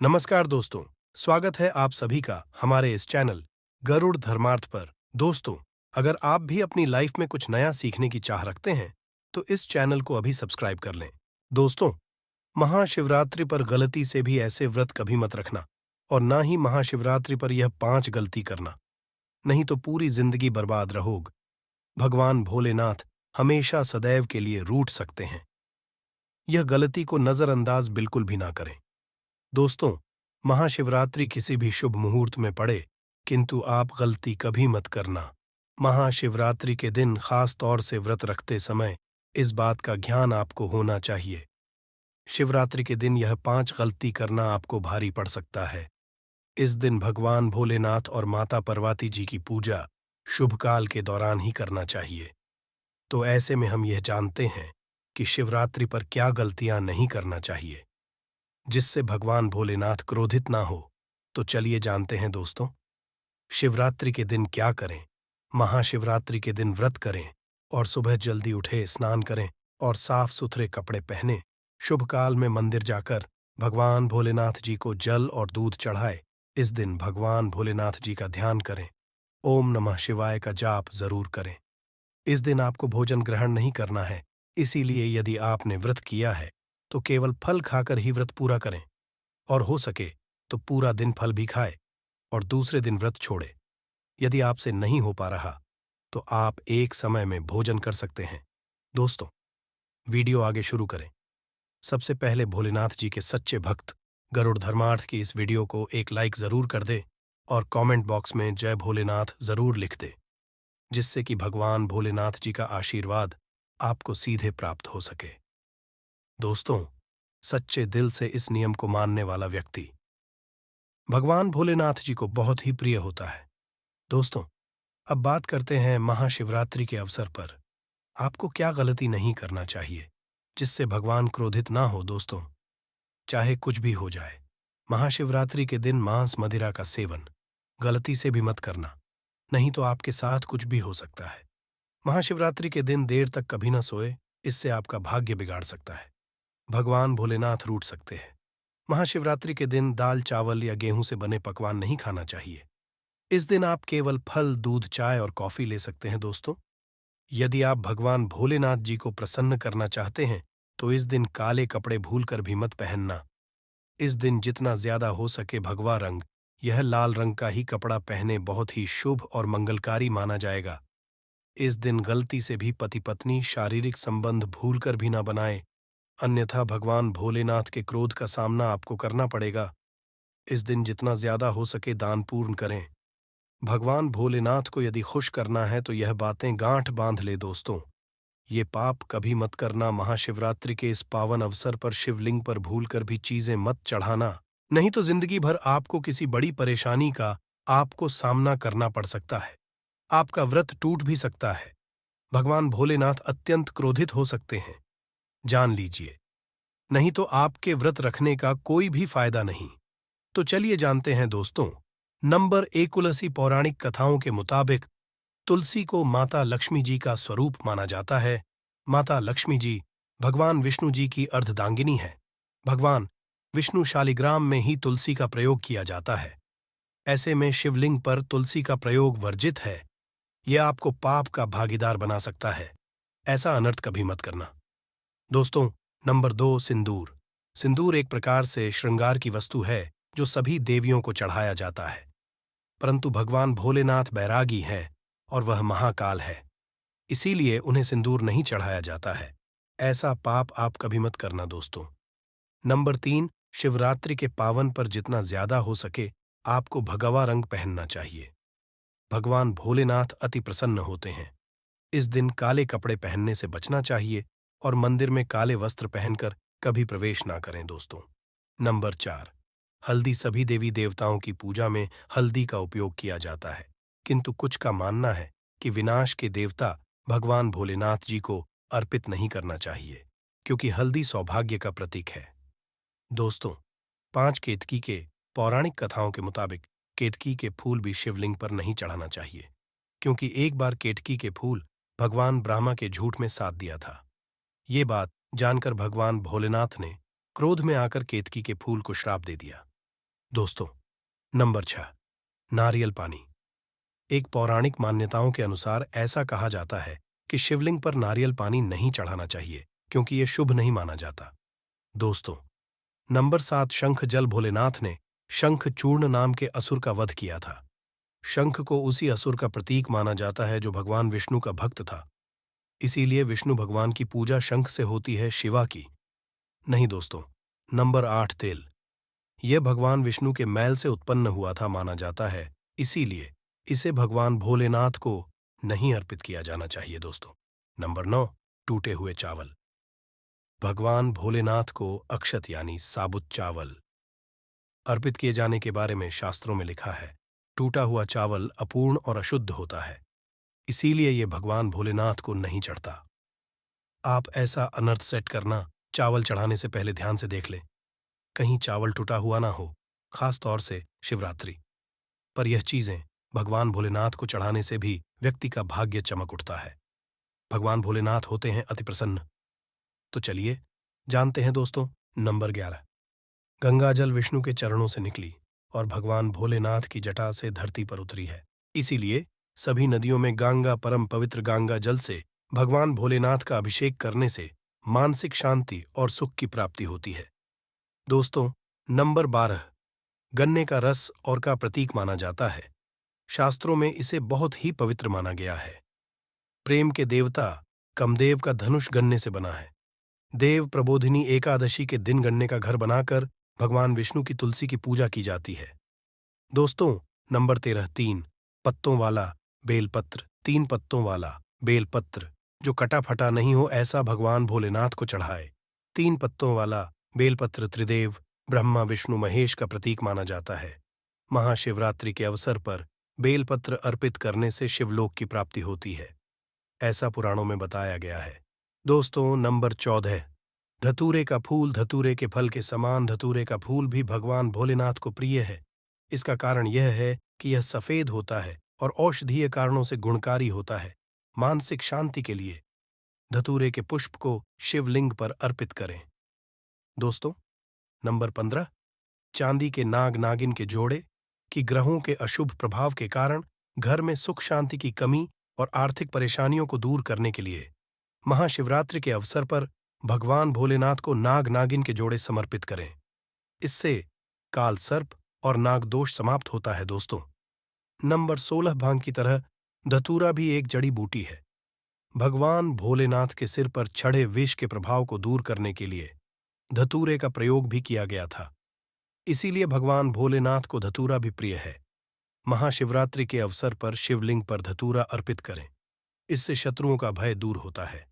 नमस्कार दोस्तों, स्वागत है आप सभी का हमारे इस चैनल गरुड़ धर्मार्थ पर। दोस्तों, अगर आप भी अपनी लाइफ में कुछ नया सीखने की चाह रखते हैं, तो इस चैनल को अभी सब्सक्राइब कर लें। दोस्तों, महाशिवरात्रि पर गलती से भी ऐसे व्रत कभी मत रखना और ना ही महाशिवरात्रि पर यह 5 गलती करना, नहीं तो पूरी जिंदगी बर्बाद रहोग। भगवान भोलेनाथ हमेशा सदैव के लिए रूठ सकते हैं। यह गलती को नजरअंदाज बिल्कुल भी ना करें। दोस्तों, महाशिवरात्रि किसी भी शुभ मुहूर्त में पड़े, किंतु आप गलती कभी मत करना। महाशिवरात्रि के दिन खास तौर से व्रत रखते समय इस बात का ध्यान आपको होना चाहिए। शिवरात्रि के दिन यह 5 गलती करना आपको भारी पड़ सकता है। इस दिन भगवान भोलेनाथ और माता पार्वती जी की पूजा शुभ काल के दौरान ही करना चाहिए। तो ऐसे में हम यह जानते हैं कि शिवरात्रि पर क्या गलतियां नहीं करना चाहिए, जिससे भगवान भोलेनाथ क्रोधित ना हो। तो चलिए जानते हैं दोस्तों, शिवरात्रि के दिन क्या करें। महाशिवरात्रि के दिन व्रत करें और सुबह जल्दी उठे, स्नान करें और साफ सुथरे कपड़े पहने। शुभ काल में मंदिर जाकर भगवान भोलेनाथ जी को जल और दूध चढ़ाए। इस दिन भगवान भोलेनाथ जी का ध्यान करें। ओम नमः शिवाय का जाप जरूर करें। इस दिन आपको भोजन ग्रहण नहीं करना है, इसीलिए यदि आपने व्रत किया है तो केवल फल खाकर ही व्रत पूरा करें और हो सके तो पूरा दिन फल भी खाए और दूसरे दिन व्रत छोड़े। यदि आपसे नहीं हो पा रहा तो आप एक समय में भोजन कर सकते हैं। दोस्तों, वीडियो आगे शुरू करें। सबसे पहले भोलेनाथ जी के सच्चे भक्त गरुड़ धर्मार्थ की इस वीडियो को एक लाइक जरूर कर दे और कमेंट बॉक्स में जय भोलेनाथ जरूर लिख दे, जिससे कि भगवान भोलेनाथ जी का आशीर्वाद आपको सीधे प्राप्त हो सके। दोस्तों, सच्चे दिल से इस नियम को मानने वाला व्यक्ति भगवान भोलेनाथ जी को बहुत ही प्रिय होता है। दोस्तों, अब बात करते हैं महाशिवरात्रि के अवसर पर आपको क्या गलती नहीं करना चाहिए, जिससे भगवान क्रोधित ना हो। दोस्तों, चाहे कुछ भी हो जाए, महाशिवरात्रि के दिन मांस मदिरा का सेवन गलती से भी मत करना, नहीं तो आपके साथ कुछ भी हो सकता है। महाशिवरात्रि के दिन देर तक कभी न सोए, इससे आपका भाग्य बिगाड़ सकता है। भगवान भोलेनाथ रूठ सकते हैं। महाशिवरात्रि के दिन दाल चावल या गेहूं से बने पकवान नहीं खाना चाहिए। इस दिन आप केवल फल, दूध, चाय और कॉफी ले सकते हैं। दोस्तों, यदि आप भगवान भोलेनाथ जी को प्रसन्न करना चाहते हैं तो इस दिन काले कपड़े भूलकर भी मत पहनना। इस दिन जितना ज्यादा हो सके भगवा रंग, यह लाल रंग का ही कपड़ा पहने बहुत ही शुभ और मंगलकारी माना जाएगा। इस दिन गलती से भी पति पत्नी शारीरिक संबंध भूलकर भी ना बनाए, अन्यथा भगवान भोलेनाथ के क्रोध का सामना आपको करना पड़ेगा। इस दिन जितना ज्यादा हो सके दान पूर्ण करें। भगवान भोलेनाथ को यदि खुश करना है तो यह बातें गांठ बांध ले। दोस्तों, ये पाप कभी मत करना। महाशिवरात्रि के इस पावन अवसर पर शिवलिंग पर भूलकर भी चीजें मत चढ़ाना, नहीं तो जिंदगी भर आपको किसी बड़ी परेशानी का आपको सामना करना पड़ सकता है। आपका व्रत टूट भी सकता है। भगवान भोलेनाथ अत्यंत क्रोधित हो सकते हैं, जान लीजिए। नहीं तो आपके व्रत रखने का कोई भी फायदा नहीं। तो चलिए जानते हैं दोस्तों, नंबर 1, तुलसी। पौराणिक कथाओं के मुताबिक तुलसी को माता लक्ष्मी जी का स्वरूप माना जाता है। माता लक्ष्मी जी भगवान विष्णु जी की अर्धदांगिनी है। भगवान विष्णु शालिग्राम में ही तुलसी का प्रयोग किया जाता है। ऐसे में शिवलिंग पर तुलसी का प्रयोग वर्जित है। यह आपको पाप का भागीदार बना सकता है। ऐसा अनर्थ कभी मत करना। दोस्तों, नंबर 2, सिंदूर। सिंदूर एक प्रकार से श्रृंगार की वस्तु है जो सभी देवियों को चढ़ाया जाता है, परंतु भगवान भोलेनाथ बैरागी है और वह महाकाल है, इसीलिए उन्हें सिंदूर नहीं चढ़ाया जाता है। ऐसा पाप आप कभी मत करना। दोस्तों, नंबर 3, शिवरात्रि के पावन पर जितना ज्यादा हो सके आपको भगवा रंग पहनना चाहिए। भगवान भोलेनाथ अति प्रसन्न होते हैं। इस दिन काले कपड़े पहनने से बचना चाहिए और मंदिर में काले वस्त्र पहनकर कभी प्रवेश ना करें। दोस्तों, नंबर 4, हल्दी। सभी देवी देवताओं की पूजा में हल्दी का उपयोग किया जाता है, किंतु कुछ का मानना है कि विनाश के देवता भगवान भोलेनाथ जी को अर्पित नहीं करना चाहिए, क्योंकि हल्दी सौभाग्य का प्रतीक है। दोस्तों, 5, केतकी के। पौराणिक कथाओं के मुताबिक केतकी के फूल भी शिवलिंग पर नहीं चढ़ाना चाहिए, क्योंकि एक बार केतकी के फूल भगवान ब्रह्मा के झूठ में साथ दिया था। ये बात जानकर भगवान भोलेनाथ ने क्रोध में आकर केतकी के फूल को श्राप दे दिया। दोस्तों, नंबर 6, नारियल पानी। एक पौराणिक मान्यताओं के अनुसार ऐसा कहा जाता है कि शिवलिंग पर नारियल पानी नहीं चढ़ाना चाहिए क्योंकि यह शुभ नहीं माना जाता। दोस्तों, नंबर 7, शंख जल। भोलेनाथ ने शंख चूर्ण नाम के असुर का वध किया था। शंख को उसी असुर का प्रतीक माना जाता है जो भगवान विष्णु का भक्त था। इसीलिए विष्णु भगवान की पूजा शंख से होती है, शिवा की नहीं। दोस्तों, नंबर 8, तेल। यह भगवान विष्णु के मैल से उत्पन्न हुआ था माना जाता है, इसीलिए इसे भगवान भोलेनाथ को नहीं अर्पित किया जाना चाहिए। दोस्तों, नंबर 9, टूटे हुए चावल। भगवान भोलेनाथ को अक्षत यानी साबुत चावल अर्पित किए जाने के बारे में शास्त्रों में लिखा है। टूटा हुआ चावल अपूर्ण और अशुद्ध होता है, इसीलिए यह भगवान भोलेनाथ को नहीं चढ़ता। आप ऐसा अनर्थ सेट करना चावल चढ़ाने से पहले ध्यान से देख लें, कहीं चावल टूटा हुआ ना हो, खास तौर से शिवरात्रि पर। यह चीजें भगवान भोलेनाथ को चढ़ाने से भी व्यक्ति का भाग्य चमक उठता है। भगवान भोलेनाथ होते हैं अति प्रसन्न। तो चलिए जानते हैं दोस्तों। नंबर 11, गंगा जल विष्णु के चरणों से निकली और भगवान भोलेनाथ की जटा से धरती पर उतरी है। इसीलिए सभी नदियों में गंगा, परम पवित्र गंगा जल से भगवान भोलेनाथ का अभिषेक करने से मानसिक शांति और सुख की प्राप्ति होती है। दोस्तों, नंबर 12, गन्ने का रस और का प्रतीक माना जाता है। शास्त्रों में इसे बहुत ही पवित्र माना गया है। प्रेम के देवता कामदेव का धनुष गन्ने से बना है। देव प्रबोधिनी एकादशी के दिन गन्ने का घर बनाकर भगवान विष्णु की तुलसी की पूजा की जाती है। दोस्तों, नंबर 13, 3 पत्तों वाला बेलपत्र। 3 पत्तों वाला बेलपत्र जो कटा फटा नहीं हो, ऐसा भगवान भोलेनाथ को चढ़ाए। 3 पत्तों वाला बेलपत्र त्रिदेव ब्रह्मा, विष्णु, महेश का प्रतीक माना जाता है। महाशिवरात्रि के अवसर पर बेलपत्र अर्पित करने से शिवलोक की प्राप्ति होती है, ऐसा पुराणों में बताया गया है। दोस्तों, नंबर 14, धतूरे का फूल। धतूरे के फल के समान धतूरे का फूल भी भगवान भोलेनाथ को प्रिय है। इसका कारण यह है कि यह सफेद होता है और औषधीय कारणों से गुणकारी होता है। मानसिक शांति के लिए धतूरे के पुष्प को शिवलिंग पर अर्पित करें। दोस्तों, नंबर 15, चांदी के नाग नागिन के जोड़े। कि ग्रहों के अशुभ प्रभाव के कारण घर में सुख शांति की कमी और आर्थिक परेशानियों को दूर करने के लिए महाशिवरात्रि के अवसर पर भगवान भोलेनाथ को नाग नागिन के जोड़े समर्पित करें। इससे काल सर्प और नाग दोष समाप्त होता है। दोस्तों, नंबर 16, भांग की तरह धतूरा भी एक जड़ी बूटी है। भगवान भोलेनाथ के सिर पर चढ़े विष के प्रभाव को दूर करने के लिए धतूरे का प्रयोग भी किया गया था। इसीलिए भगवान भोलेनाथ को धतूरा भी प्रिय है। महाशिवरात्रि के अवसर पर शिवलिंग पर धतूरा अर्पित करें, इससे शत्रुओं का भय दूर होता है,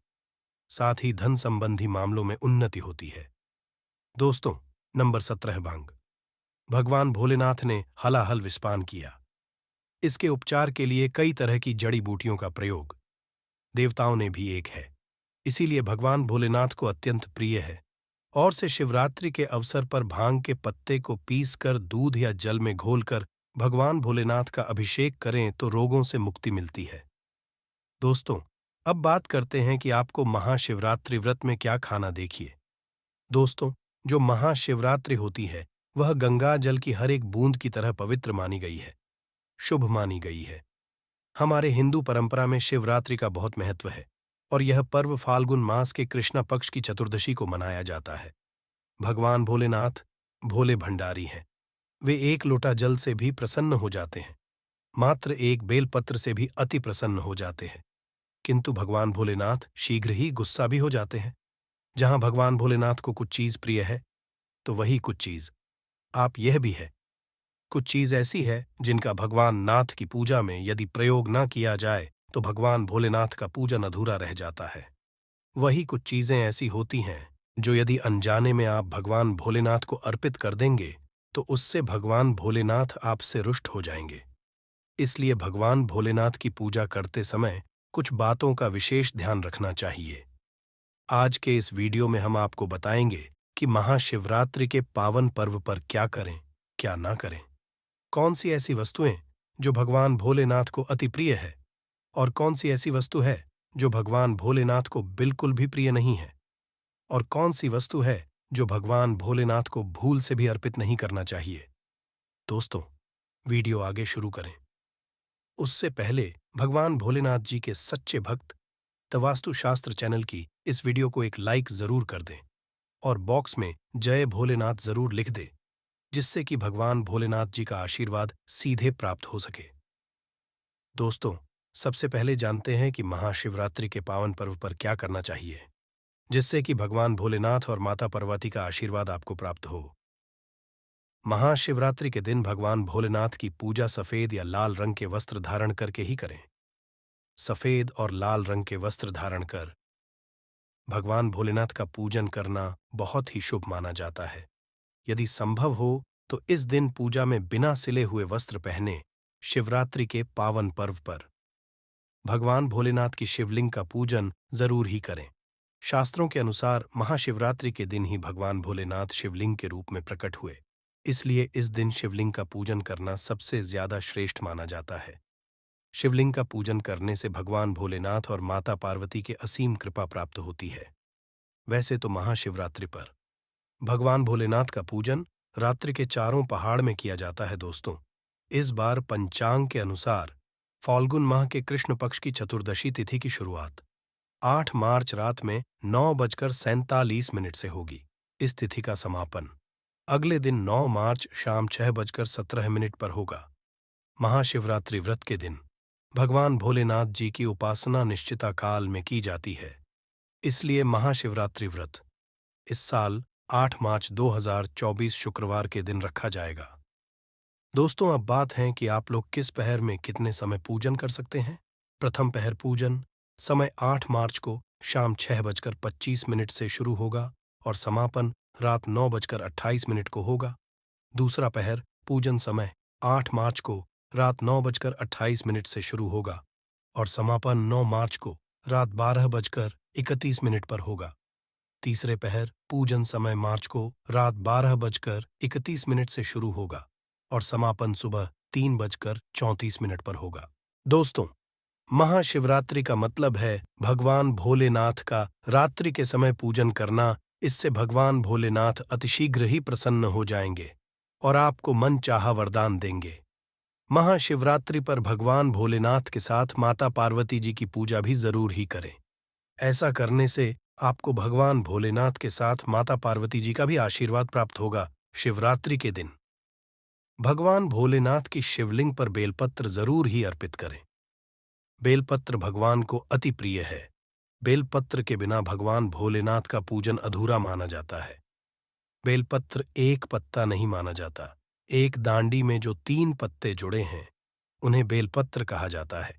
साथ ही धन संबंधी मामलों में उन्नति होती है। दोस्तों, नंबर 17, भांग। भगवान भोलेनाथ ने हलाहल विस्पान किया। इसके उपचार के लिए कई तरह की जड़ी बूटियों का प्रयोग देवताओं ने भी एक है, इसीलिए भगवान भोलेनाथ को अत्यंत प्रिय है। और से शिवरात्रि के अवसर पर भांग के पत्ते को पीसकर दूध या जल में घोलकर भगवान भोलेनाथ का अभिषेक करें तो रोगों से मुक्ति मिलती है। दोस्तों, अब बात करते हैं कि आपको महाशिवरात्रि व्रत में क्या खाना। देखिए दोस्तों, जो महाशिवरात्रि होती है वह गंगा जल की हर एक बूंद की तरह पवित्र मानी गई है, शुभ मानी गई है। हमारे हिंदू परंपरा में शिवरात्रि का बहुत महत्व है और यह पर्व फाल्गुन मास के कृष्णा पक्ष की चतुर्दशी को मनाया जाता है। भगवान भोलेनाथ भोले भंडारी हैं। वे एक लोटा जल से भी प्रसन्न हो जाते हैं, मात्र एक बेलपत्र से भी अति प्रसन्न हो जाते हैं। किंतु भगवान भोलेनाथ शीघ्र ही गुस्सा भी हो जाते हैं। जहां भगवान भोलेनाथ को कुछ चीज प्रिय है तो वही कुछ चीज आप यह भी है। कुछ चीज ऐसी है जिनका भगवान नाथ की पूजा में यदि प्रयोग न किया जाए तो भगवान भोलेनाथ का पूजन अधूरा रह जाता है। वही कुछ चीजें ऐसी होती हैं जो यदि अनजाने में आप भगवान भोलेनाथ को अर्पित कर देंगे तो उससे भगवान भोलेनाथ आपसे रुष्ट हो जाएंगे। इसलिए भगवान भोलेनाथ की पूजा करते समय कुछ बातों का विशेष ध्यान रखना चाहिए। आज के इस वीडियो में हम आपको बताएंगे कि महाशिवरात्रि के पावन पर्व पर क्या करें, क्या ना करें। कौन सी ऐसी वस्तुएं जो भगवान भोलेनाथ को अति प्रिय है और कौन सी ऐसी वस्तु है जो भगवान भोलेनाथ को बिल्कुल भी प्रिय नहीं है, और कौन सी वस्तु है जो भगवान भोलेनाथ को भूल से भी अर्पित नहीं करना चाहिए। दोस्तों, वीडियो आगे शुरू करें उससे पहले भगवान भोलेनाथ जी के सच्चे भक्त द वास्तुशास्त्र चैनल की इस वीडियो को एक लाइक जरूर कर दें और बॉक्स में जय भोलेनाथ जरूर लिख दें, जिससे कि भगवान भोलेनाथ जी का आशीर्वाद सीधे प्राप्त हो सके। दोस्तों, सबसे पहले जानते हैं कि महाशिवरात्रि के पावन पर्व पर क्या करना चाहिए, जिससे कि भगवान भोलेनाथ और माता पार्वती का आशीर्वाद आपको प्राप्त हो। महाशिवरात्रि के दिन भगवान भोलेनाथ की पूजा सफेद या लाल रंग के वस्त्र धारण करके ही करें। सफेद और लाल रंग के वस्त्र धारण कर भगवान भोलेनाथ का पूजन करना बहुत ही शुभ माना जाता है। यदि संभव हो तो इस दिन पूजा में बिना सिले हुए वस्त्र पहने शिवरात्रि के पावन पर्व पर भगवान भोलेनाथ की शिवलिंग का पूजन जरूर ही करें। शास्त्रों के अनुसार महाशिवरात्रि के दिन ही भगवान भोलेनाथ शिवलिंग के रूप में प्रकट हुए, इसलिए इस दिन शिवलिंग का पूजन करना सबसे ज्यादा श्रेष्ठ माना जाता है। शिवलिंग का पूजन करने से भगवान भोलेनाथ और माता पार्वती के असीम कृपा प्राप्त होती है। वैसे तो महाशिवरात्रि पर भगवान भोलेनाथ का पूजन रात्रि के चारों पहाड़ में किया जाता है। दोस्तों, इस बार पंचांग के अनुसार फाल्गुन माह के कृष्ण पक्ष की चतुर्दशी तिथि की शुरुआत 8 मार्च रात में 9:47 से होगी। इस तिथि का समापन अगले दिन 9 मार्च शाम 6:17 पर होगा। महाशिवरात्रि व्रत के दिन भगवान भोलेनाथ जी की उपासना निश्चिता काल में की जाती है, इसलिए महाशिवरात्रि व्रत इस साल 8 मार्च 2024 शुक्रवार के दिन रखा जाएगा। दोस्तों, अब बात है कि आप लोग किस पहर में कितने समय पूजन कर सकते हैं। प्रथम पहर पूजन समय 8 मार्च को शाम 6:25 से शुरू होगा और समापन रात 9:28 को होगा। दूसरा पहर पूजन समय 8 मार्च को रात 9:28 से शुरू होगा और समापन 9 मार्च को रात 12:31 पर होगा। तीसरे पहर पूजन समय मार्च को रात 12:31 से शुरू होगा और समापन सुबह 3:34 पर होगा। दोस्तों, महाशिवरात्रि का मतलब है भगवान भोलेनाथ का रात्रि के समय पूजन करना। इससे भगवान भोलेनाथ अतिशीघ्र ही प्रसन्न हो जाएंगे और आपको मन चाहा वरदान देंगे। महाशिवरात्रि पर भगवान भोलेनाथ के साथ माता पार्वती जी की पूजा भी जरूर ही करें। ऐसा करने से आपको भगवान भोलेनाथ के साथ माता पार्वती जी का भी आशीर्वाद प्राप्त होगा। शिवरात्रि के दिन भगवान भोलेनाथ की शिवलिंग पर बेलपत्र जरूर ही अर्पित करें। बेलपत्र भगवान को अति प्रिय है। बेलपत्र के बिना भगवान भोलेनाथ का पूजन अधूरा माना जाता है। बेलपत्र एक पत्ता नहीं माना जाता। एक दांडी में जो 3 पत्ते जुड़े हैं उन्हें बेलपत्र कहा जाता है।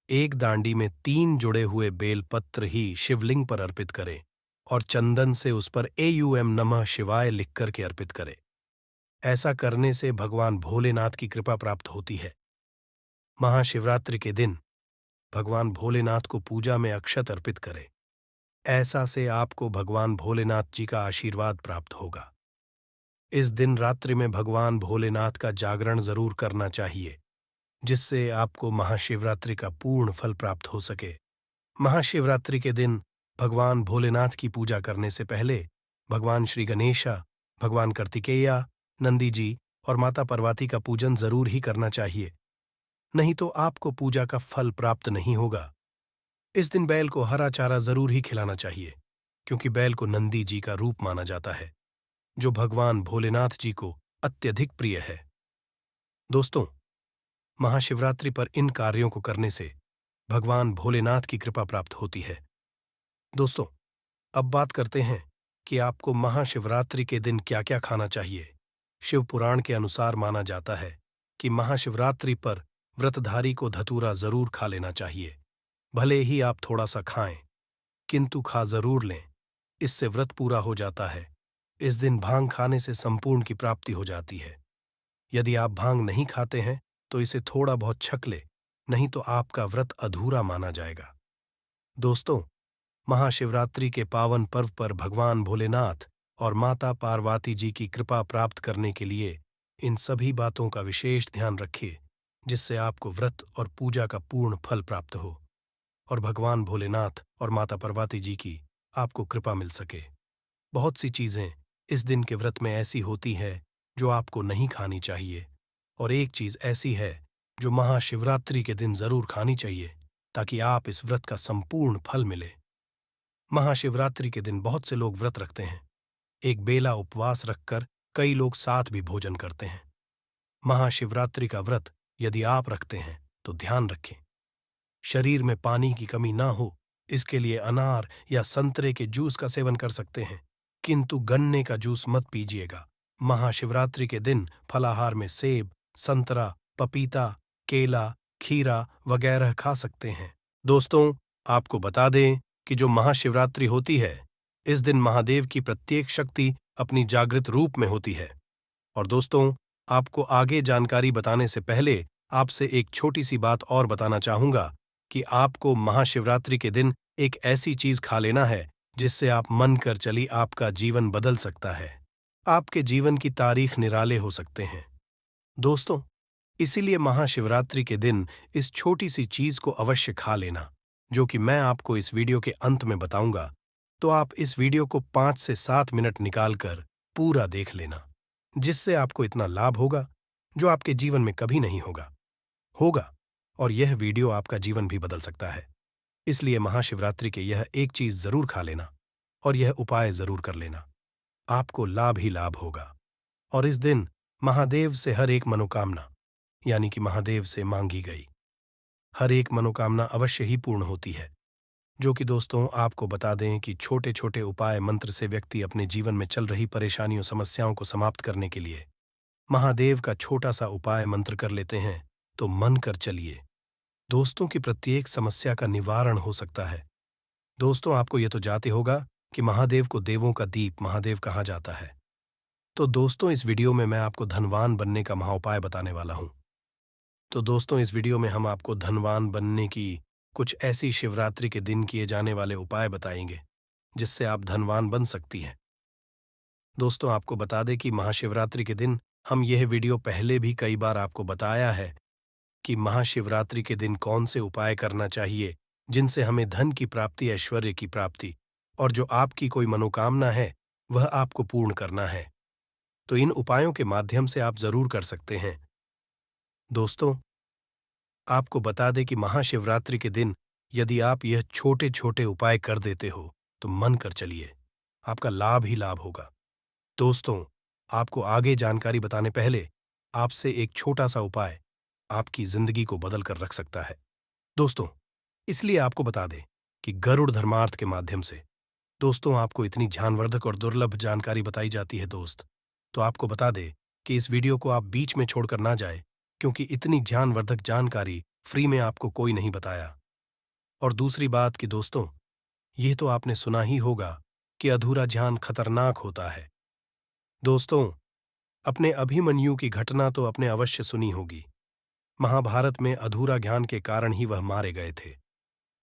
एक दांडी में 3 जुड़े हुए बेलपत्र ही शिवलिंग पर अर्पित करें और चंदन से उस पर AUM नमः शिवाय लिख करके अर्पित करें। ऐसा करने से भगवान भोलेनाथ की कृपा प्राप्त होती है। महाशिवरात्रि के दिन भगवान भोलेनाथ को पूजा में अक्षत अर्पित करें। ऐसा से आपको भगवान भोलेनाथ जी का आशीर्वाद प्राप्त होगा। इस दिन रात्रि में भगवान भोलेनाथ का जागरण जरूर करना चाहिए, जिससे आपको महाशिवरात्रि का पूर्ण फल प्राप्त हो सके। महाशिवरात्रि के दिन भगवान भोलेनाथ की पूजा करने से पहले भगवान श्री गणेशा, भगवान कार्तिकेया, नंदी जी और माता पार्वती का पूजन जरूर ही करना चाहिए, नहीं तो आपको पूजा का फल प्राप्त नहीं होगा। इस दिन बैल को हरा चारा जरूर ही खिलाना चाहिए, क्योंकि बैल को नंदी जी का रूप माना जाता है, जो भगवान भोलेनाथ जी को अत्यधिक प्रिय है। दोस्तों, महाशिवरात्रि पर इन कार्यों को करने से भगवान भोलेनाथ की कृपा प्राप्त होती है। दोस्तों, अब बात करते हैं कि आपको महाशिवरात्रि के दिन क्या क्या खाना चाहिए। शिव पुराण के अनुसार माना जाता है कि महाशिवरात्रि पर व्रतधारी को धतूरा जरूर खा लेना चाहिए। भले ही आप थोड़ा सा खाएं, किंतु खा जरूर लें। इससे व्रत पूरा हो जाता है। इस दिन भांग खाने से संपूर्ण की प्राप्ति हो जाती है। यदि आप भांग नहीं खाते हैं तो इसे थोड़ा बहुत छक ले, नहीं तो आपका व्रत अधूरा माना जाएगा। दोस्तों, महाशिवरात्रि के पावन पर्व पर भगवान भोलेनाथ और माता पार्वती जी की कृपा प्राप्त करने के लिए इन सभी बातों का विशेष ध्यान रखिए, जिससे आपको व्रत और पूजा का पूर्ण फल प्राप्त हो और भगवान भोलेनाथ और माता पार्वती जी की आपको कृपा मिल सके। बहुत सी चीजें इस दिन के व्रत में ऐसी होती हैं जो आपको नहीं खानी चाहिए, और एक चीज ऐसी है जो महाशिवरात्रि के दिन जरूर खानी चाहिए ताकि आप इस व्रत का संपूर्ण फल मिले। महाशिवरात्रि के दिन बहुत से लोग व्रत रखते हैं। एक बेला उपवास रखकर कई लोग साथ भी भोजन करते हैं। महाशिवरात्रि का व्रत यदि आप रखते हैं तो ध्यान रखें, शरीर में पानी की कमी ना हो, इसके लिए अनार या संतरे के जूस का सेवन कर सकते हैं, किंतु गन्ने का जूस मत पीजिएगा। महाशिवरात्रि के दिन फलाहार में सेब, संतरा, पपीता, केला, खीरा वगैरह खा सकते हैं। दोस्तों, आपको बता दें कि जो महाशिवरात्रि होती है, इस दिन महादेव की प्रत्येक शक्ति अपनी जागृत रूप में होती है। और दोस्तों, आपको आगे जानकारी बताने से पहले आपसे एक छोटी सी बात और बताना चाहूंगा कि आपको महाशिवरात्रि के दिन एक ऐसी चीज खा लेना है जिससे आप मन कर चली आपका जीवन बदल सकता है। आपके जीवन की तारीख निराले हो सकते हैं। दोस्तों, इसीलिए महाशिवरात्रि के दिन इस छोटी सी चीज को अवश्य खा लेना, जो कि मैं आपको इस वीडियो के अंत में बताऊंगा। तो आप इस वीडियो को 5 से 7 मिनट निकालकर पूरा देख लेना, जिससे आपको इतना लाभ होगा जो आपके जीवन में कभी नहीं होगा, और यह वीडियो आपका जीवन भी बदल सकता है। इसलिए महाशिवरात्रि के यह एक चीज जरूर खा लेना और यह उपाय जरूर कर लेना, आपको लाभ ही लाभ होगा। और इस दिन महादेव से हर एक मनोकामना, यानी कि महादेव से मांगी गई हर एक मनोकामना अवश्य ही पूर्ण होती है। जो कि दोस्तों, आपको बता दें कि छोटे छोटे उपाय मंत्र से व्यक्ति अपने जीवन में चल रही परेशानियों समस्याओं को समाप्त करने के लिए महादेव का छोटा सा उपाय मंत्र कर लेते हैं तो मन कर चलिए, दोस्तों की प्रत्येक समस्या का निवारण हो सकता है। दोस्तों, आपको यह तो जानते होगा कि महादेव को देवों का दीप महादेव कहा जाता है। तो दोस्तों, इस वीडियो में मैं आपको धनवान बनने का महाउपाय बताने वाला हूं। तो दोस्तों, इस वीडियो में हम आपको धनवान बनने की कुछ ऐसी शिवरात्रि के दिन किए जाने वाले उपाय बताएंगे जिससे आप धनवान बन सकती हैं। दोस्तों, आपको बता दें कि महाशिवरात्रि के दिन हम यह वीडियो पहले भी कई बार आपको बताया है कि महाशिवरात्रि के दिन कौन से उपाय करना चाहिए जिनसे हमें धन की प्राप्ति, ऐश्वर्य की प्राप्ति और जो आपकी कोई मनोकामना है वह आपको पूर्ण करना है। तो इन उपायों के माध्यम से आप जरूर कर सकते हैं। दोस्तों, आपको बता दें कि महाशिवरात्रि के दिन यदि आप यह छोटे छोटे उपाय कर देते हो तो मन कर चलिए, आपका लाभ ही लाभ होगा। दोस्तों, आपको आगे जानकारी बताने पहले आपसे एक छोटा सा उपाय आपकी जिंदगी को बदल कर रख सकता है। दोस्तों, इसलिए आपको बता दें कि गरुड़ धर्मार्थ के माध्यम से दोस्तों आपको इतनी ज्ञानवर्धक और दुर्लभ जानकारी बताई जाती है। दोस्त, तो आपको बता दें कि इस वीडियो को आप बीच में छोड़कर ना जाए, क्योंकि इतनी ज्ञानवर्धक जानकारी फ्री में आपको कोई नहीं बताया। और दूसरी बात कि दोस्तों, ये तो आपने सुना ही होगा कि अधूरा ज्ञान खतरनाक होता है। दोस्तों, अपने अभिमन्यु की घटना तो आपने अवश्य सुनी होगी। महाभारत में अधूरा ज्ञान के कारण ही वह मारे गए थे।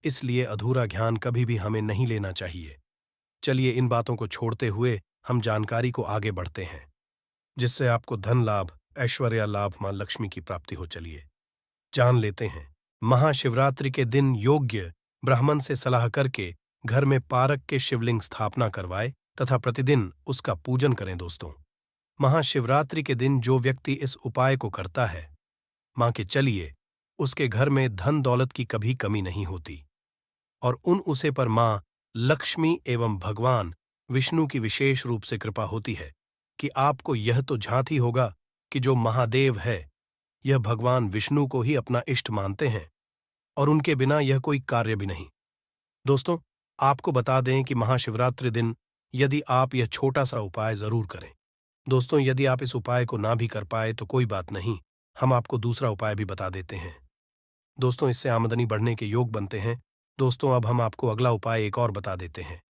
इसलिए अधूरा ज्ञान कभी भी हमें नहीं लेना चाहिए। चलिए, इन बातों को छोड़ते हुए हम जानकारी को आगे बढ़ते हैं, जिससे आपको धन लाभ, ऐश्वर्य लाभ, मां लक्ष्मी की प्राप्ति हो। चलिए जान लेते हैं। महाशिवरात्रि के दिन योग्य ब्राह्मण से सलाह करके घर में पारक के शिवलिंग स्थापना करवाए तथा प्रतिदिन उसका पूजन करें। दोस्तों, महाशिवरात्रि के दिन जो व्यक्ति इस उपाय को करता है, मां के चलिए उसके घर में धन दौलत की कभी कमी नहीं होती और उन उसे पर मां लक्ष्मी एवं भगवान विष्णु की विशेष रूप से कृपा होती है कि आपको यह तो झांती होगा कि जो महादेव है यह भगवान विष्णु को ही अपना इष्ट मानते हैं और उनके बिना यह कोई कार्य भी नहीं। दोस्तों, आपको बता दें कि महाशिवरात्रि दिन यदि आप यह छोटा सा उपाय जरूर करें। दोस्तों, यदि आप इस उपाय को ना भी कर पाए तो कोई बात नहीं, हम आपको दूसरा उपाय भी बता देते हैं। दोस्तों, इससे आमदनी बढ़ने के योग बनते हैं। दोस्तों, अब हम आपको अगला उपाय एक और बता देते हैं।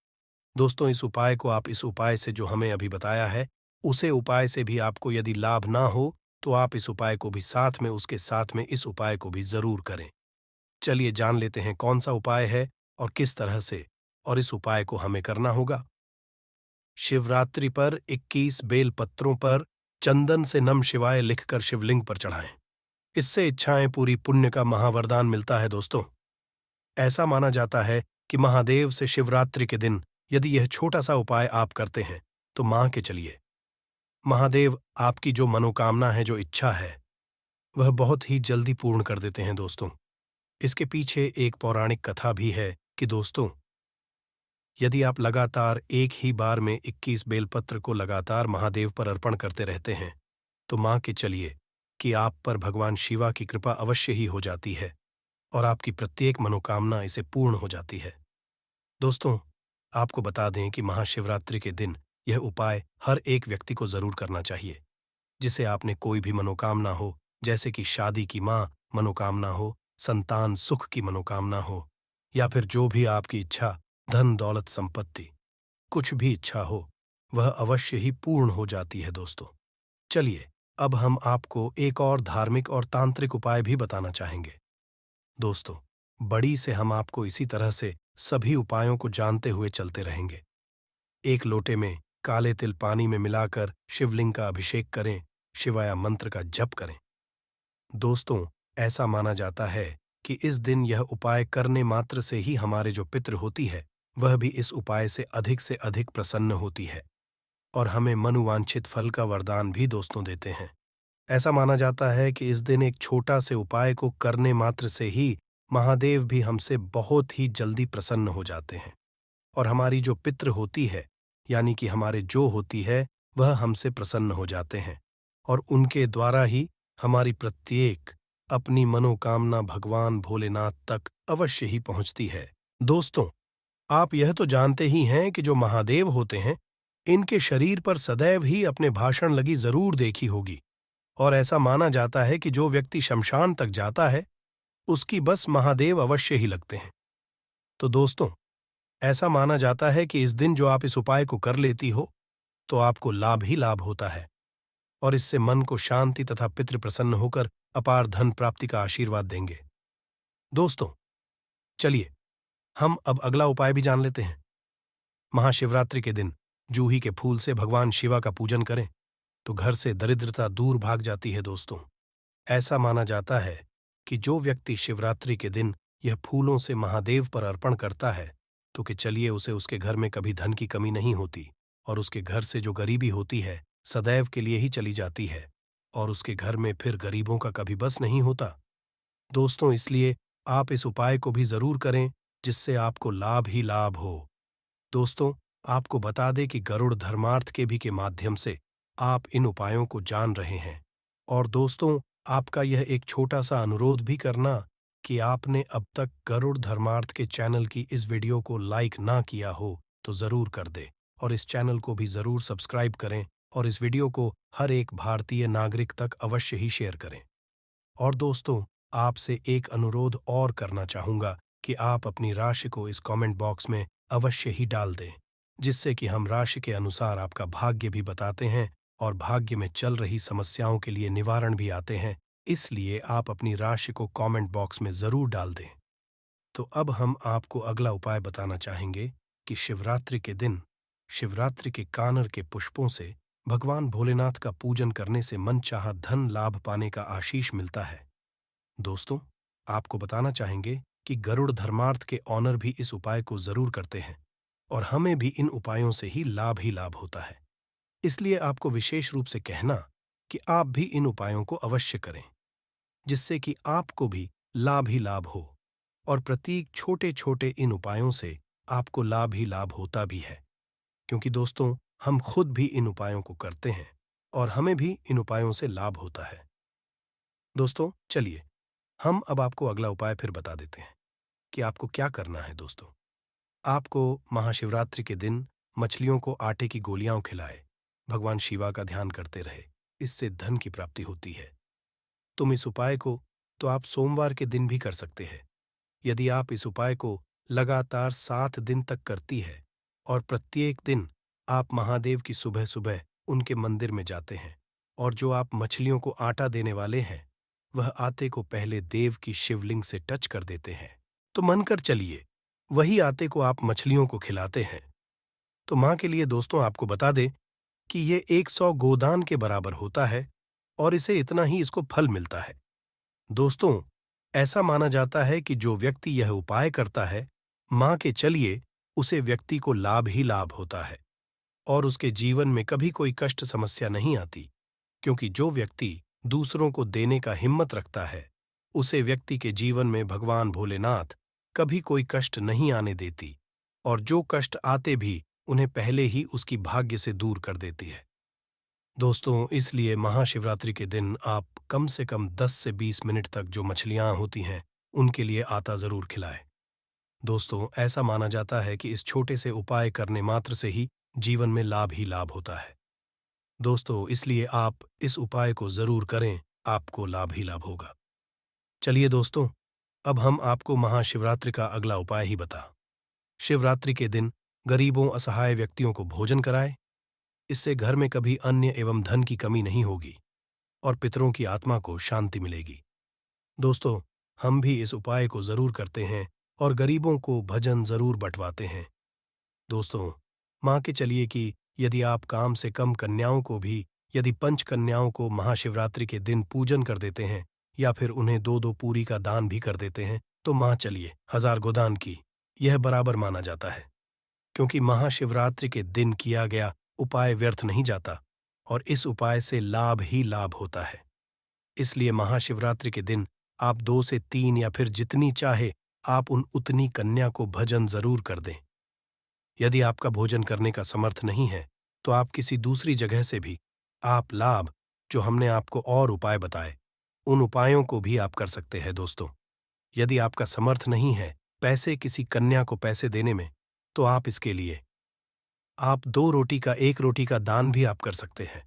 दोस्तों, इस उपाय को आप इस उपाय से जो हमें अभी बताया है उसे उपाय से भी आपको यदि लाभ ना हो तो आप इस उपाय को भी साथ में उसके साथ में इस उपाय को भी जरूर करें। चलिए जान लेते हैं कौन सा उपाय है और किस तरह से, और इस उपाय को हमें करना होगा। शिवरात्रि पर 21 बेल पत्रों पर चंदन से नम शिवाय लिखकर शिवलिंग पर चढ़ाएं। इससे इच्छाएं पूरी, पुण्य का महावरदान मिलता है। दोस्तों, ऐसा माना जाता है कि महादेव से शिवरात्रि के दिन यदि यह छोटा सा उपाय आप करते हैं तो मां के चलिए महादेव आपकी जो मनोकामना है, जो इच्छा है, वह बहुत ही जल्दी पूर्ण कर देते हैं दोस्तों। इसके पीछे एक पौराणिक कथा भी है कि दोस्तों, यदि आप लगातार एक ही बार में 21 बेलपत्र को लगातार महादेव पर अर्पण करते रहते हैं, तो मान के चलिए कि आप पर भगवान शिवा की कृपा अवश्य ही हो जाती है और आपकी प्रत्येक मनोकामना इसे पूर्ण हो जाती है। दोस्तों, आपको बता दें कि महाशिवरात्रि के दिन यह उपाय हर एक व्यक्ति को जरूर करना चाहिए। जिसे आपने कोई भी मनोकामना हो, जैसे कि शादी की मनोकामना हो, संतान सुख की मनोकामना हो, या फिर जो भी आपकी इच्छा, धन दौलत संपत्ति, कुछ भी इच्छा हो, वह अवश्य ही पूर्ण हो जाती है दोस्तों। चलिए, अब हम आपको एक और धार्मिक और तांत्रिक उपाय भी बताना चाहेंगे। दोस्तों, बड़ी से हम आपको इसी तरह से सभी उपायों को जानते हुए चलते रहेंगे। एक लोटे में काले तिल पानी में मिलाकर शिवलिंग का अभिषेक करें, शिवाय मंत्र का जप करें। दोस्तों, ऐसा माना जाता है कि इस दिन यह उपाय करने मात्र से ही हमारे जो पितृ होती है, वह भी इस उपाय से अधिक प्रसन्न होती है और हमें मनोवांछित फल का वरदान भी दोस्तों देते हैं। ऐसा माना जाता है कि इस दिन एक छोटा से उपाय को करने मात्र से ही महादेव भी हमसे बहुत ही जल्दी प्रसन्न हो जाते हैं और हमारी जो पितृ होती है, यानी कि हमारे जो होती है, वह हमसे प्रसन्न हो जाते हैं और उनके द्वारा ही हमारी प्रत्येक अपनी मनोकामना भगवान भोलेनाथ तक अवश्य ही पहुंचती है। दोस्तों, आप यह तो जानते ही हैं कि जो महादेव होते हैं, इनके शरीर पर सदैव ही अपने भाषण लगी जरूर देखी होगी और ऐसा माना जाता है कि जो व्यक्ति शमशान तक जाता है, उसकी बस महादेव अवश्य ही लगते हैं। तो दोस्तों, ऐसा माना जाता है कि इस दिन जो आप इस उपाय को कर लेती हो, तो आपको लाभ ही लाभ होता है और इससे मन को शांति तथा पितृ प्रसन्न होकर अपार धन प्राप्ति का आशीर्वाद देंगे। दोस्तों, चलिए हम अब अगला उपाय भी जान लेते हैं। महाशिवरात्रि के दिन जूही के फूल से भगवान शिवा का पूजन करें तो घर से दरिद्रता दूर भाग जाती है। दोस्तों, ऐसा माना जाता है कि जो व्यक्ति शिवरात्रि के दिन यह फूलों से महादेव पर अर्पण करता है, तो कि चलिए उसे उसके घर में कभी धन की कमी नहीं होती और उसके घर से जो गरीबी होती है, सदैव के लिए ही चली जाती है और उसके घर में फिर गरीबों का कभी बस नहीं होता। दोस्तों, इसलिए आप इस उपाय को भी जरूर करें, जिससे आपको लाभ ही लाभ हो। दोस्तों, आपको बता दें कि गरुड़ धर्मार्थ के भी के माध्यम से आप इन उपायों को जान रहे हैं और दोस्तों, आपका यह एक छोटा सा अनुरोध भी करना कि आपने अब तक गरुड़ धर्मार्थ के चैनल की इस वीडियो को लाइक ना किया हो तो जरूर कर दे और इस चैनल को भी जरूर सब्सक्राइब करें और इस वीडियो को हर एक भारतीय नागरिक तक अवश्य ही शेयर करें। और दोस्तों, आपसे एक अनुरोध और करना चाहूंगा कि आप अपनी राशि को इस कमेंट बॉक्स में अवश्य ही डाल दें, जिससे कि हम राशि के अनुसार आपका भाग्य भी बताते हैं और भाग्य में चल रही समस्याओं के लिए निवारण भी आते हैं। इसलिए आप अपनी राशि को कमेंट बॉक्स में जरूर डाल दें। तो अब हम आपको अगला उपाय बताना चाहेंगे कि शिवरात्रि के दिन शिवरात्रि के कानर के पुष्पों से भगवान भोलेनाथ का पूजन करने से मनचाहा धन लाभ पाने का आशीष मिलता है। दोस्तों, आपको बताना चाहेंगे कि गरुड़ धर्मार्थ के ऑनर भी इस उपाय को जरूर करते हैं और हमें भी इन उपायों से ही लाभ होता है। इसलिए आपको विशेष रूप से कहना कि आप भी इन उपायों को अवश्य करें, जिससे कि आपको भी लाभ ही लाभ हो और प्रतीक छोटे छोटे इन उपायों से आपको लाभ ही लाभ होता भी है, क्योंकि दोस्तों, हम खुद भी इन उपायों को करते हैं और हमें भी इन उपायों से लाभ होता है। दोस्तों, चलिए हम अब आपको अगला उपाय फिर बता देते हैं कि आपको क्या करना है। दोस्तों, आपको महाशिवरात्रि के दिन मछलियों को आटे की गोलियां खिलाए, भगवान शिवा का ध्यान करते रहे, इससे धन की प्राप्ति होती है। तुम इस उपाय को तो आप सोमवार के दिन भी कर सकते हैं। यदि आप इस उपाय को लगातार 7 दिन तक करती है और प्रत्येक दिन आप महादेव की सुबह सुबह उनके मंदिर में जाते हैं और जो आप मछलियों को आटा देने वाले हैं, वह आटे को पहले देव की शिवलिंग से टच कर देते हैं, तो मानकर चलिए वही आटे को आप मछलियों को खिलाते हैं, तो मां के लिए दोस्तों आपको बता दें कि ये 100 गोदान के बराबर होता है और इसे इतना ही इसको फल मिलता है। दोस्तों, ऐसा माना जाता है कि जो व्यक्ति यह उपाय करता है, मां के चलिए उसे व्यक्ति को लाभ ही लाभ होता है और उसके जीवन में कभी कोई कष्ट समस्या नहीं आती, क्योंकि जो व्यक्ति दूसरों को देने का हिम्मत रखता है, उसे व्यक्ति के जीवन में भगवान भोलेनाथ कभी कोई कष्ट नहीं आने देती, और जो कष्ट आते भी उन्हें पहले ही उसकी भाग्य से दूर कर देती है। दोस्तों, इसलिए महाशिवरात्रि के दिन आप कम से कम 10 से 20 मिनट तक जो मछलियां होती हैं, उनके लिए आता ज़रूर खिलाएं। दोस्तों, ऐसा माना जाता है कि इस छोटे से उपाय करने मात्र से ही जीवन में लाभ ही लाभ होता है। दोस्तों, इसलिए आप इस उपाय को ज़रूर करें, आपको लाभ ही लाभ होगा। चलिए दोस्तों, अब हम आपको महाशिवरात्रि का अगला उपाय ही बता। शिवरात्रि के दिन गरीबों असहाय व्यक्तियों को भोजन कराएं। इससे घर में कभी अन्न एवं धन की कमी नहीं होगी और पितरों की आत्मा को शांति मिलेगी। दोस्तों, हम भी इस उपाय को जरूर करते हैं और गरीबों को भजन जरूर बंटवाते हैं। दोस्तों, मान के चलिए कि यदि आप काम से कम कन्याओं को भी, यदि पंच कन्याओं को महाशिवरात्रि के दिन पूजन कर देते हैं या फिर उन्हें 2-2 पूरी का दान भी कर देते हैं, तो मान चलिए 1000 गोदान की, यह बराबर माना जाता है। क्योंकि महाशिवरात्रि के दिन किया गया उपाय व्यर्थ नहीं जाता और इस उपाय से लाभ ही लाभ होता है। इसलिए महाशिवरात्रि के दिन आप 2 से 3 या फिर जितनी चाहे आप उतनी कन्या को भजन जरूर कर दें। यदि आपका भोजन करने का समर्थ नहीं है, तो आप किसी दूसरी जगह से भी आप लाभ, जो हमने आपको और उपाय बताए, उन उपायों को भी आप कर सकते हैं। दोस्तों, यदि आपका समर्थ नहीं है पैसे किसी कन्या को पैसे देने में, तो आप इसके लिए आप 2 रोटी का 1 रोटी का दान भी आप कर सकते हैं।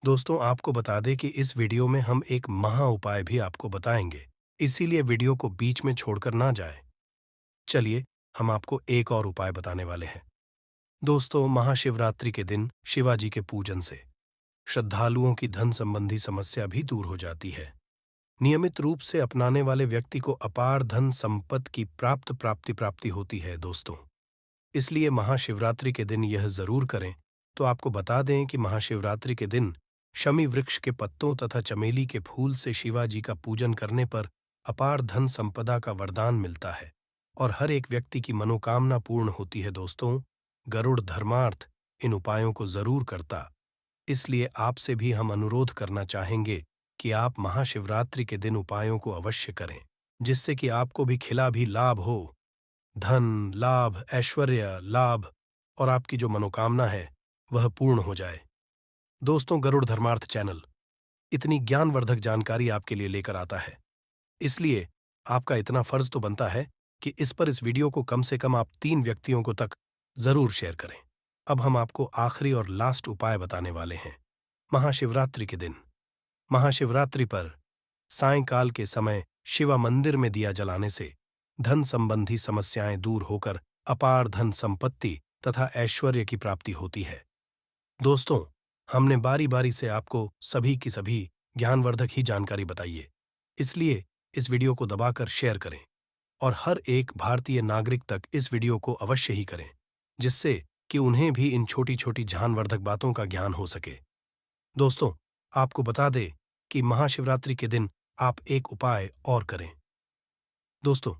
दोस्तों, आपको बता दें कि इस वीडियो में हम एक महा उपाय भी आपको बताएंगे, इसीलिए वीडियो को बीच में छोड़कर ना जाए। चलिए, हम आपको एक और उपाय बताने वाले हैं। दोस्तों, महाशिवरात्रि के दिन शिवाजी के पूजन से श्रद्धालुओं की धन संबंधी समस्या भी दूर हो जाती है। नियमित रूप से अपनाने वाले व्यक्ति को अपार धन संपत्ति की प्राप्ति होती है। दोस्तों, इसलिए महाशिवरात्रि के दिन यह जरूर करें। तो आपको बता दें कि महाशिवरात्रि के दिन शमी वृक्ष के पत्तों तथा चमेली के फूल से शिवाजी का पूजन करने पर अपार धन संपदा का वरदान मिलता है और हर एक व्यक्ति की मनोकामना पूर्ण होती है। दोस्तों, गरुड़ धर्मार्थ इन उपायों को जरूर करता, इसलिए आपसे भी हम अनुरोध करना चाहेंगे कि आप महाशिवरात्रि के दिन उपायों को अवश्य करें, जिससे कि आपको भी खिला भी लाभ हो, धन लाभ, ऐश्वर्य लाभ और आपकी जो मनोकामना है वह पूर्ण हो जाए। दोस्तों, गरुड़ धर्मार्थ चैनल इतनी ज्ञानवर्धक जानकारी आपके लिए लेकर आता है, इसलिए आपका इतना फर्ज तो बनता है कि इस पर इस वीडियो को कम से कम आप 3 व्यक्तियों को तक जरूर शेयर करें। अब हम आपको आखिरी और लास्ट उपाय बताने वाले हैं। महाशिवरात्रि के दिन, महाशिवरात्रि पर सायंकाल के समय शिवा मंदिर में दिया जलाने से धन संबंधी समस्याएं दूर होकर अपार धन संपत्ति तथा ऐश्वर्य की प्राप्ति होती है। दोस्तों, हमने बारी बारी से आपको सभी की सभी ज्ञानवर्धक ही जानकारी बताई है, इसलिए इस वीडियो को दबाकर शेयर करें और हर एक भारतीय नागरिक तक इस वीडियो को अवश्य ही करें, जिससे कि उन्हें भी इन छोटी छोटी ज्ञानवर्धक बातों का ज्ञान हो सके। दोस्तों, आपको बता दें कि महाशिवरात्रि के दिन आप एक उपाय और करें। दोस्तों,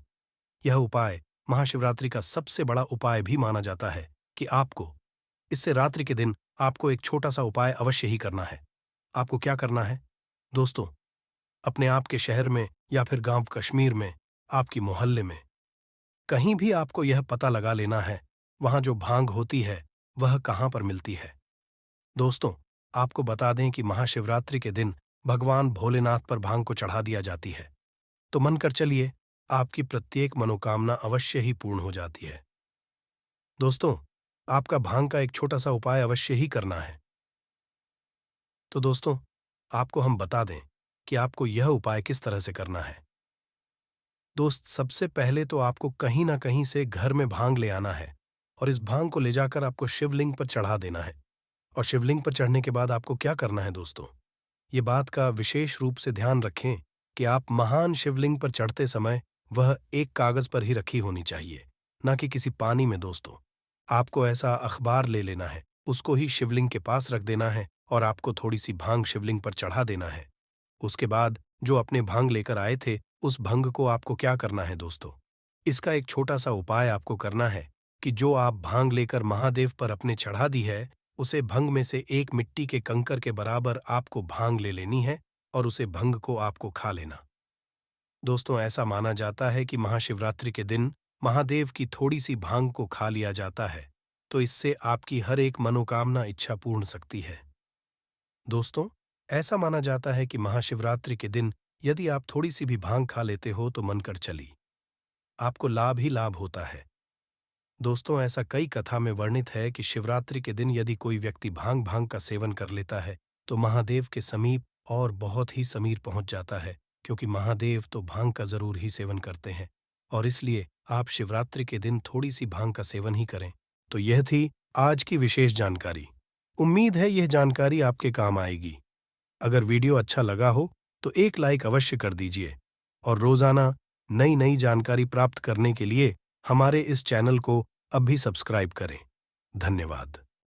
यह उपाय महाशिवरात्रि का सबसे बड़ा उपाय भी माना जाता है कि आपको इससे रात्रि के दिन आपको एक छोटा सा उपाय अवश्य ही करना है। आपको क्या करना है? दोस्तों, अपने आप के शहर में या फिर गांव कश्मीर में, आपकी मोहल्ले में, कहीं भी आपको यह पता लगा लेना है वहां जो भांग होती है वह कहां पर मिलती है। दोस्तों, आपको बता दें कि महाशिवरात्रि के दिन भगवान भोलेनाथ पर भांग को चढ़ा दिया जाती है, तो मन कर चलिए आपकी प्रत्येक मनोकामना अवश्य ही पूर्ण हो जाती है। दोस्तों, आपका भांग का एक छोटा सा उपाय अवश्य ही करना है। तो दोस्तों, आपको हम बता दें कि आपको यह उपाय किस तरह से करना है। दोस्त, सबसे पहले तो आपको कहीं ना कहीं से घर में भांग ले आना है और इस भांग को ले जाकर आपको शिवलिंग पर चढ़ा देना है। और शिवलिंग पर चढ़ने के बाद आपको क्या करना है दोस्तों, ये बात का विशेष रूप से ध्यान रखें कि आप महान शिवलिंग पर चढ़ते समय वह एक कागज पर ही रखी होनी चाहिए, ना कि किसी पानी में। दोस्तों, आपको ऐसा अखबार ले लेना है, उसको ही शिवलिंग के पास रख देना है और आपको थोड़ी सी भांग शिवलिंग पर चढ़ा देना है। उसके बाद जो अपने भांग लेकर आए थे उस भंग को आपको क्या करना है दोस्तों, इसका एक छोटा सा उपाय आपको करना है कि जो आप भांग लेकर महादेव पर अपने चढ़ा दी है, उसे भंग में से एक मिट्टी के कंकर के बराबर आपको भांग ले लेनी है और उसे भंग को आपको खा लेना। दोस्तों, ऐसा माना जाता है कि महाशिवरात्रि के दिन महादेव की थोड़ी सी भांग को खा लिया जाता है, तो इससे आपकी हर एक मनोकामना इच्छा पूर्ण सकती है। दोस्तों, ऐसा माना जाता है कि महाशिवरात्रि के दिन यदि आप थोड़ी सी भी भांग खा लेते हो तो मन कर चली, आपको लाभ ही लाभ होता है। दोस्तों, ऐसा कई कथा में वर्णित है कि शिवरात्रि के दिन यदि कोई व्यक्ति भांग भांग का सेवन कर लेता है तो महादेव के समीप और बहुत ही समीर पहुंच जाता है, क्योंकि महादेव तो भांग का जरूर ही सेवन करते हैं और इसलिए आप शिवरात्रि के दिन थोड़ी सी भांग का सेवन ही करें। तो यह थी आज की विशेष जानकारी। उम्मीद है यह जानकारी आपके काम आएगी। अगर वीडियो अच्छा लगा हो तो एक लाइक अवश्य कर दीजिए और रोजाना नई नई जानकारी प्राप्त करने के लिए हमारे इस चैनल को अब भी सब्सक्राइब करें। धन्यवाद।